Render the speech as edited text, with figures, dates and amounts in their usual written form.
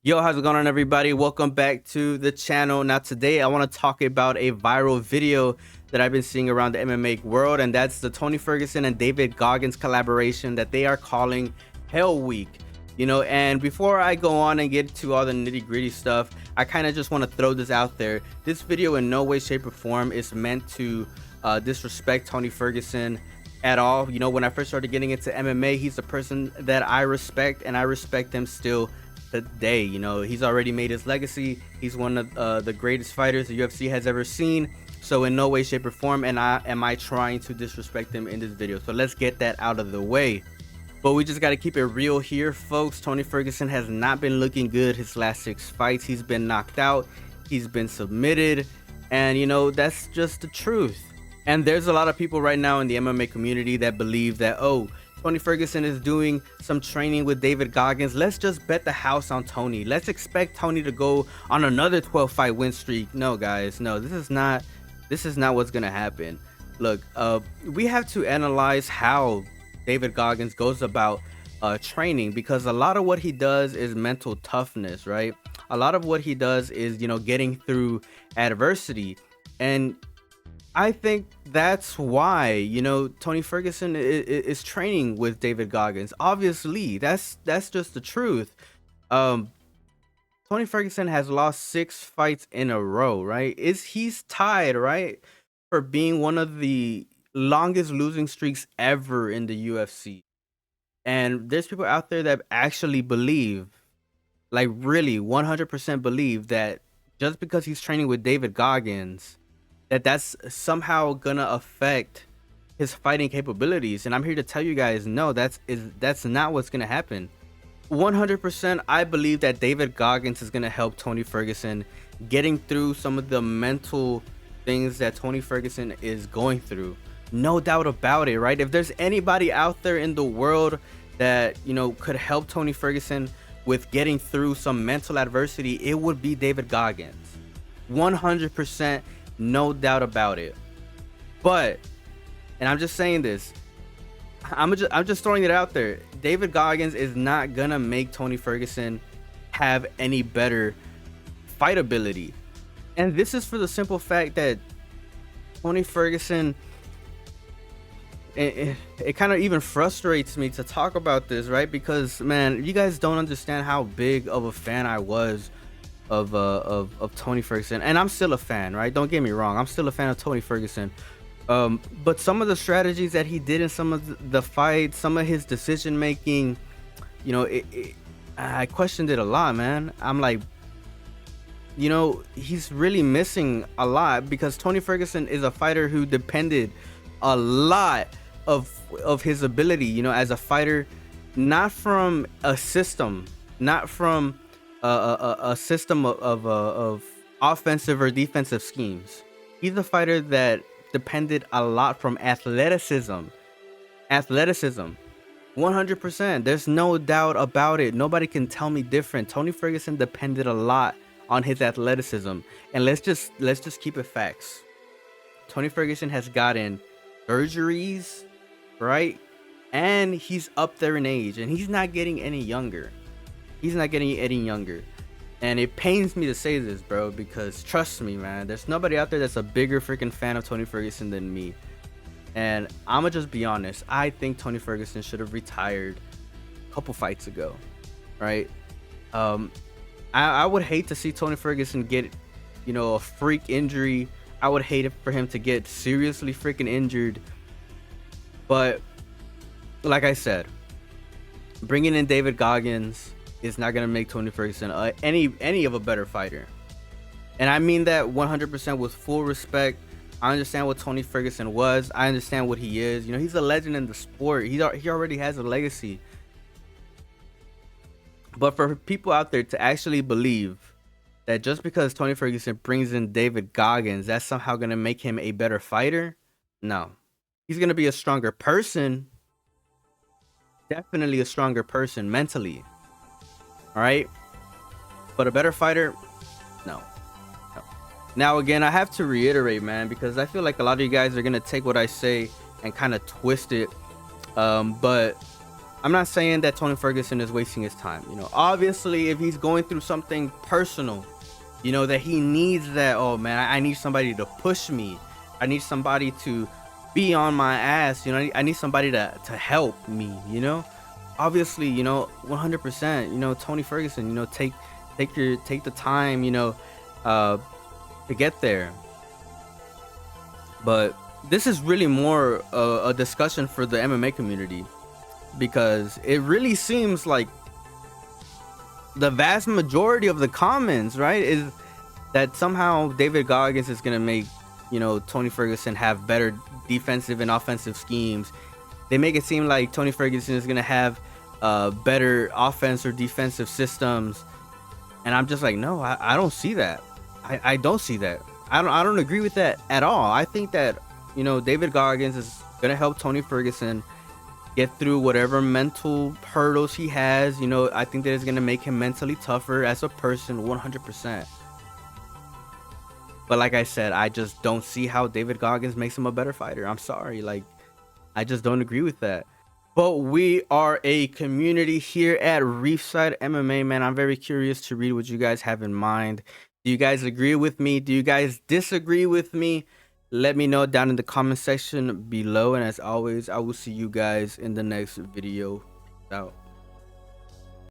Yo, how's it going on, everybody? Welcome back to the channel. Now today I want to talk about a viral video that I've been seeing around the MMA world, and that's the Tony Ferguson and David Goggins collaboration that they are calling Hell Week. And before I go on and get to all the nitty-gritty stuff, I kind of just want to throw this out there. This video in no way, shape, or form is meant to disrespect Tony Ferguson at all. When I first started getting into MMA, he's the person that I respect, and I respect him still today. He's already made his legacy. He's one of the greatest fighters the UFC has ever seen. So in no way, shape, or form am I trying to disrespect him in this video. So let's get that out of the way. But we just got to keep it real here, folks. Tony Ferguson has not been looking good his last 6 fights. He's been knocked out. He's been submitted. And, that's just the truth. And there's a lot of people right now in the MMA community that believe that, oh, Tony Ferguson is doing some training with David Goggins. Let's just bet the house on Tony. Let's expect Tony to go on another 12-fight win streak. No, guys, no, this is not what's gonna happen. Look, we have to analyze how David Goggins goes about training, because a lot of what he does is mental toughness, right? A lot of what he does is, getting through adversity. And I think that's why, Tony Ferguson is training with David Goggins. Obviously, that's just the truth. Tony Ferguson has lost 6 fights in a row, right? He's tied, right, for being one of the longest losing streaks ever in the UFC. And there's people out there that actually believe, like really 100% believe, that just because he's training with David Goggins, that's somehow gonna affect his fighting capabilities. And I'm here to tell you guys, no, that's not what's gonna happen. 100% I believe that David Goggins is gonna help Tony Ferguson getting through some of the mental things that Tony Ferguson is going through. No doubt about it, right? If there's anybody out there in the world that could help Tony Ferguson with getting through some mental adversity, it would be David Goggins. 100%. No doubt about it. But, and I'm just saying this, I'm just throwing it out there, David Goggins is not gonna make Tony Ferguson have any better fight ability. And this is for the simple fact that Tony Ferguson, it kind of even frustrates me to talk about this, right? Because, man, you guys don't understand how big of a fan I was of Tony Ferguson, and I'm still a fan, right? Don't get me wrong, I'm still a fan of Tony Ferguson. But some of the strategies that he did in some of the fights, some of his decision making, I questioned it a lot, man. I'm like, he's really missing a lot, because Tony Ferguson is a fighter who depended a lot of his ability, as a fighter, not from a system, not from a system of offensive or defensive schemes. He's a fighter that depended a lot from athleticism. 100%. There's no doubt about it. Nobody can tell me different. Tony Ferguson depended a lot on his athleticism. And let's just keep it facts. Tony Ferguson has gotten surgeries, right? And he's up there in age, and he's not getting any younger. And it pains me to say this, bro, because trust me, man, there's nobody out there that's a bigger freaking fan of Tony Ferguson than me. And I'ma just be honest, I think Tony Ferguson should have retired a couple fights ago, right? I would hate to see Tony Ferguson get, a freak injury. I would hate it for him to get seriously freaking injured. But like I said, bringing in David Goggins is not going to make Tony Ferguson any of a better fighter. And I mean that 100% with full respect. I understand what Tony Ferguson was. I understand what he is. He's a legend in the sport. He already has a legacy. But for people out there to actually believe that just because Tony Ferguson brings in David Goggins, that's somehow going to make him a better fighter, no. He's going to be a stronger person. Definitely a stronger person mentally. All right, but a better fighter, no. Now again, I have to reiterate, man, because I feel like a lot of you guys are gonna take what I say and kind of twist it. But I'm not saying that Tony Ferguson is wasting his time. Obviously, if he's going through something personal, that he needs that. Oh man, I need somebody to push me. I need somebody to be on my ass. I need somebody to help me. Obviously, 100%. Tony Ferguson. Take the time. To get there. But this is really more a discussion for the MMA community, because it really seems like the vast majority of the comments, right, is that somehow David Goggins is going to make, Tony Ferguson have better defensive and offensive schemes. They make it seem like Tony Ferguson is going to have better offense or defensive systems. And I'm just like, no, I don't see that. I don't see that. I don't agree with that at all. I think that, David Goggins is going to help Tony Ferguson get through whatever mental hurdles he has. I think that it's going to make him mentally tougher as a person, 100%. But like I said, I just don't see how David Goggins makes him a better fighter. I'm sorry. Like, I just don't agree with that. But we are a community here at Reefside MMA, man. I'm very curious to read what you guys have in mind. Do you guys agree with me? Do you guys disagree with me? Let me know down in the comment section below. And as always, I will see you guys in the next video. Out.